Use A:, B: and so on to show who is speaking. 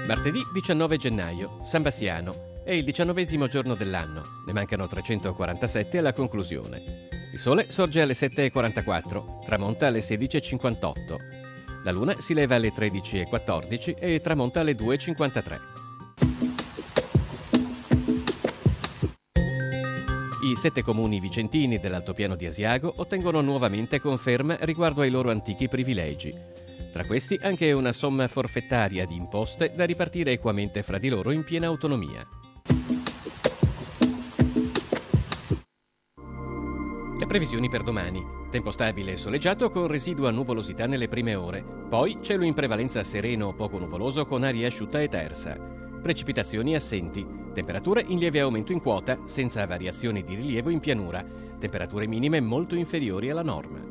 A: Martedì 19 gennaio, San Bassiano. È il 19° giorno dell'anno. Ne mancano 347 alla conclusione. Il sole sorge alle 7:44, tramonta alle 16:58. La luna si leva alle 13:14 e tramonta alle 2:53. I 7 comuni vicentini dell'altopiano di Asiago ottengono nuovamente conferma riguardo ai loro antichi privilegi. Tra questi anche una somma forfettaria di imposte da ripartire equamente fra di loro in piena autonomia. Le previsioni per domani. Tempo stabile e soleggiato con residua nuvolosità nelle prime ore. Poi cielo in prevalenza sereno o poco nuvoloso con aria asciutta e tersa. Precipitazioni assenti. Temperature in lieve aumento in quota, senza variazioni di rilievo in pianura. Temperature minime molto inferiori alla norma.